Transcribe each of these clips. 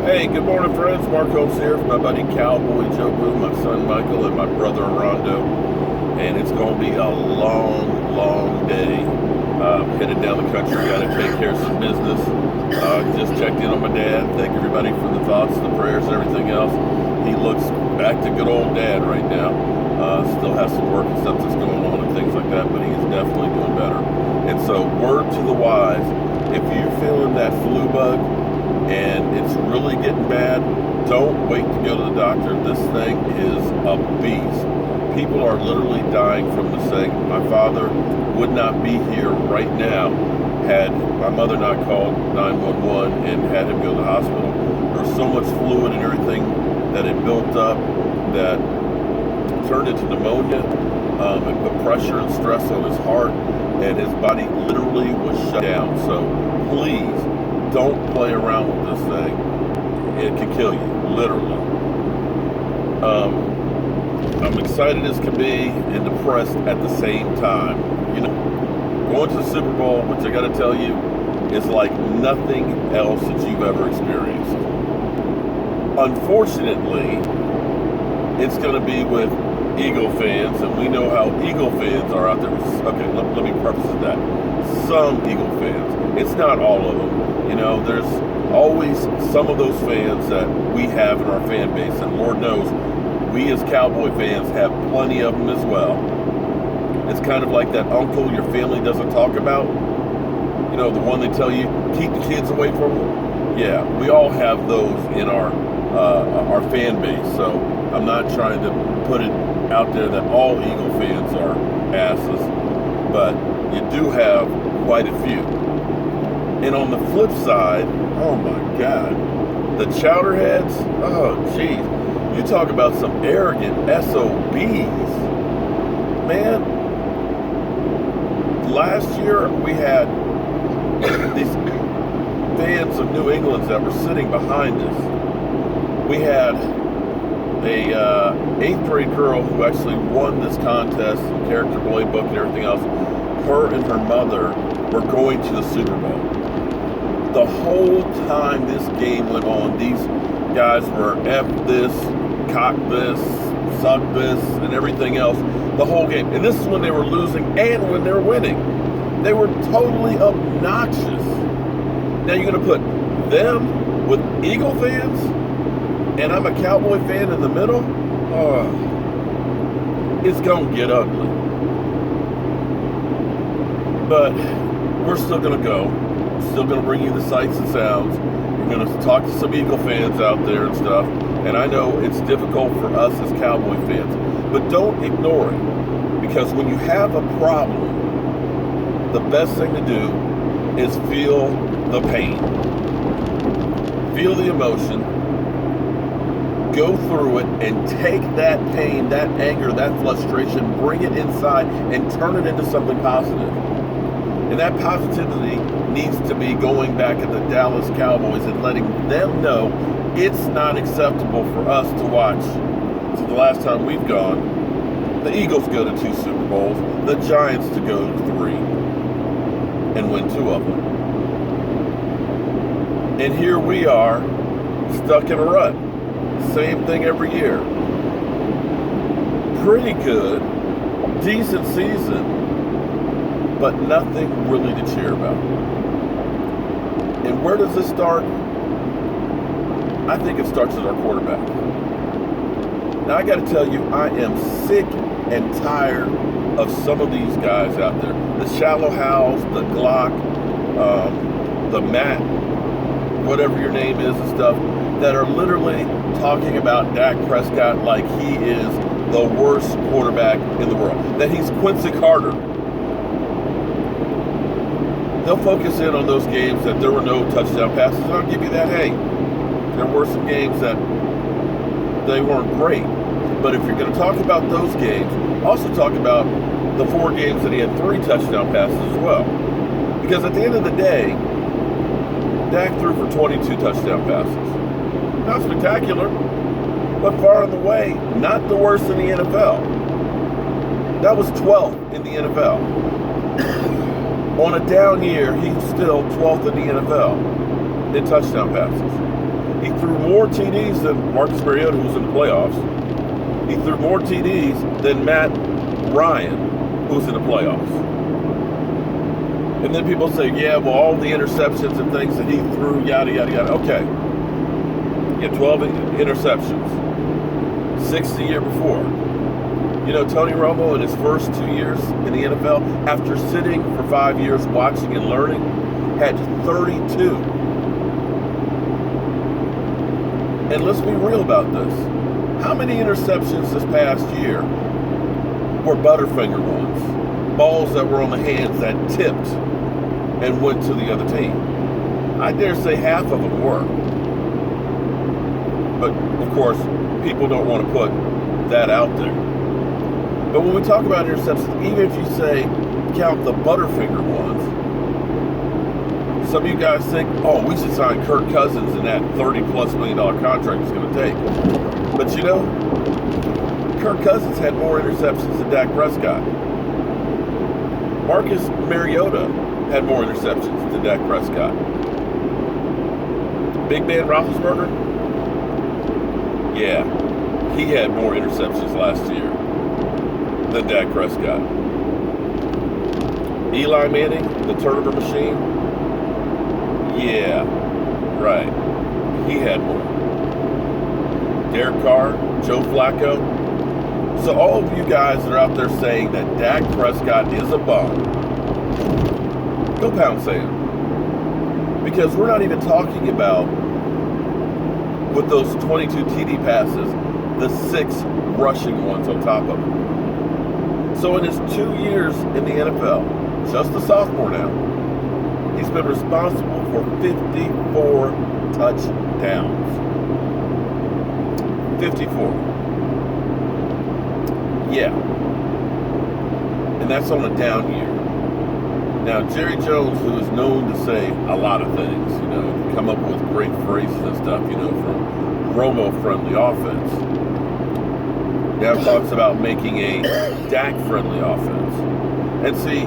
Hey, good morning, friends. Mark Holmes here from my buddy Cowboy Joe Boo, my son Michael, and my brother Rondo. And it's going to be a long day. Headed down the country, got to take care of some business. Just checked in on my dad. Thank everybody for the thoughts, the prayers, and everything else. He looks back to good old dad right now. Still has some work and stuff that's going on and things like that, but he's definitely doing better. And so, word to the wise, if you're feeling that flu bug, and it's really getting bad, don't wait to go to the doctor. This thing is a beast. People are literally dying from this thing. My father would not be here right now had my mother not called 911 and had him go to the hospital. There's so much fluid and everything that it built up that turned into pneumonia. It put pressure and stress on his heart, and his body literally was shut down. So please, don't play around with this thing. It can kill you, literally. I'm excited as can be and depressed at the same time. You know, going to the Super Bowl, which I got to tell you, is like nothing else that you've ever experienced. Unfortunately, it's going to be with Eagle fans, and we know how Eagle fans are out there. Okay, let me preface that. Some Eagle fans. It's not all of them. You know, there's always some of those fans that we have in our fan base, and Lord knows, we as Cowboy fans have plenty of them as well. It's kind of like that uncle your family doesn't talk about. You know, the one they tell you, keep the kids away from them. Yeah, we all have those in our fan base, so I'm not trying to put it out there that all Eagle fans are asses, but you do have quite a few. And on the flip side, oh my God, the chowderheads, oh geez, you talk about some arrogant SOBs. Man, last year we had these fans of New England that were sitting behind us. We had a 8th grade girl who actually won this contest, and character play book and everything else. Her and her mother were going to the Super Bowl. The whole time this game went on, these guys were F this, cock this, suck this, and everything else the whole game. And this is when they were losing and when they were winning. They were totally obnoxious. Now you're going to put them with Eagle fans, and I'm a Cowboy fan in the middle? Oh, it's going to get ugly. But we're still going to go. Still going to bring you the sights and sounds. We're going to talk to some Eagle fans out there and stuff. And I know it's difficult for us as Cowboy fans, but don't ignore it. Because when you have a problem, the best thing to do is feel the pain. Feel the emotion. Go through it and take that pain, that anger, that frustration, bring it inside and turn it into something positive. And that positivity needs to be going back at the Dallas Cowboys and letting them know it's not acceptable for us to watch. So the last time we've gone, the Eagles go to 2 Super Bowls, the Giants to go to 3 and win 2 of them. And here we are, stuck in a rut. Same thing every year. Pretty good, decent season, but nothing really to cheer about. And where does this start? I think it starts at our quarterback. Now I got to tell you, I am sick and tired of some of these guys out there. The Shallow Howls, the Glock, the Matt, whatever your name is and stuff, that are literally talking about Dak Prescott like he is the worst quarterback in the world. That he's Quincy Carter. They'll focus in on those games that there were no touchdown passes, and I'll give you that. Hey, there were some games that they weren't great. But if you're going to talk about those games, also talk about the 4 games that he had 3 touchdown passes as well. Because at the end of the day, Dak threw for 22 touchdown passes. Not spectacular, but far and away, not the worst in the NFL. That was 12th in the NFL. On a down year, he's still 12th in the NFL in touchdown passes. He threw more TDs than Marcus Mariota, who's in the playoffs. He threw more TDs than Matt Ryan, who's in the playoffs. And then people say, yeah, well, all the interceptions and things that he threw, yada, yada, yada. Okay. He had 12 interceptions. 6 the year before. You know, Tony Romo in his first 2 years in the NFL, after sitting for 5 years watching and learning, had 32. And let's be real about this. How many interceptions this past year were Butterfinger ones? Balls that were on the hands that tipped and went to the other team. I dare say half of them were. But, of course, people don't want to put that out there. But when we talk about interceptions, even if you say count the Butterfinger ones, some of you guys think, oh, we should sign Kirk Cousins in that $30+ million contract he's going to take. But you know, Kirk Cousins had more interceptions than Dak Prescott. Marcus Mariota had more interceptions than Dak Prescott. Big Man Roethlisberger? Yeah, he had more interceptions last year than Dak Prescott. Eli Manning, the turnover machine? Yeah, right. He had more. Derek Carr, Joe Flacco. So all of you guys that are out there saying that Dak Prescott is a bum, go pound sand. Because we're not even talking about, with those 22 TD passes, the 6 rushing ones on top of it. So in his 2 years in the NFL, just a sophomore now, he's been responsible for 54 touchdowns. 54. Yeah. And that's on a down year. Now, Jerry Jones, who is known to say a lot of things, you know, come up with great phrases and stuff, you know, from Romo-friendly offense, now talks about making a Dak-friendly offense. And see,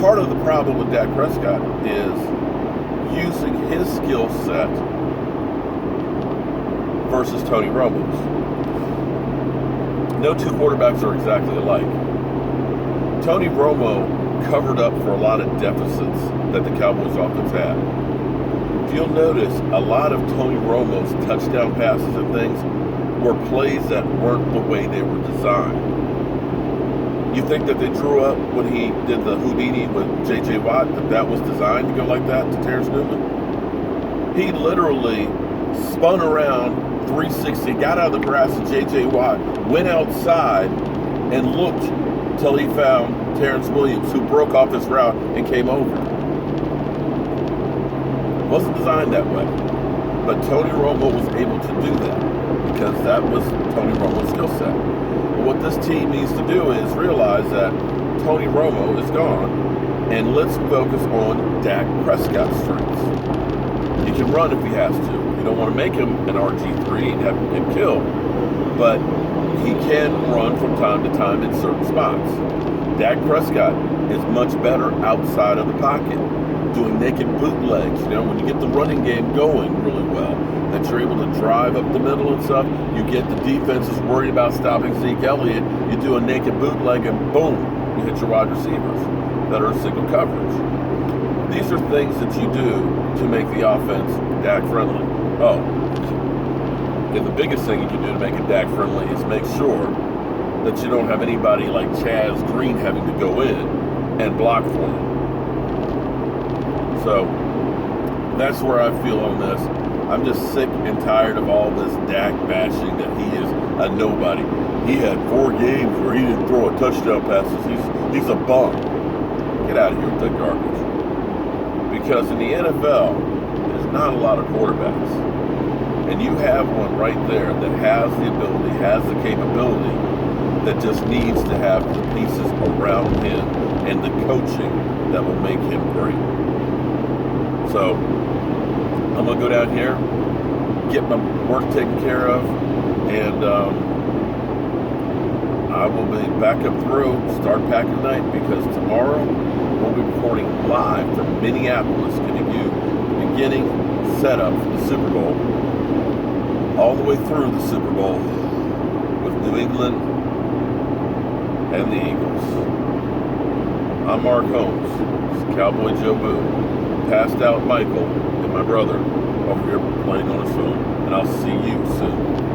part of the problem with Dak Prescott is using his skill set versus Tony Romo's. No two quarterbacks are exactly alike. Tony Romo covered up for a lot of deficits that the Cowboys offense had. If you'll notice, a lot of Tony Romo's touchdown passes and things were plays that weren't the way they were designed. You think that they drew up when he did the Houdini with J.J. Watt, that was designed to go like that to Terrence Newman? He literally spun around 360, got out of the grass to J.J. Watt, went outside, and looked till he found Terrence Williams, who broke off his route and came over. It wasn't designed that way. But Tony Romo was able to do that because that was Tony Romo's skill set. But what this team needs to do is realize that Tony Romo is gone, and let's focus on Dak Prescott's strengths. He can run if he has to. You don't want to make him an RG3 and have him kill, but he can run from time to time in certain spots. Dak Prescott is much better outside of the pocket, doing naked bootlegs. You know, when you get the running game going really well, that you're able to drive up the middle and stuff, you get the defenses worried about stopping Zeke Elliott, you do a naked bootleg and boom, you hit your wide receivers that are in single coverage. These are things that you do to make the offense Dak friendly. Oh, and the biggest thing you can do to make it Dak friendly is make sure that you don't have anybody like Chaz Green having to go in and block for him. So that's where I feel on this. I'm just sick and tired of all this Dak bashing that he is a nobody. He had 4 games where he didn't throw a touchdown passes. He's a bum. Get out of here with that garbage. Because in the NFL, there's not a lot of quarterbacks. And you have one right there that has the ability, has the capability, that just needs to have the pieces around him and the coaching that will make him great. So I'm going to go down here, get my work taken care of, and I will be back up the road, start packing tonight, because tomorrow we'll be recording live from Minneapolis, giving you the beginning setup for the Super Bowl. all the way through the Super Bowl with New England and the Eagles. I'm Mark Holmes, Cowboy Joe Boo, passed out Michael and my brother over here playing on his phone, and I'll see you soon.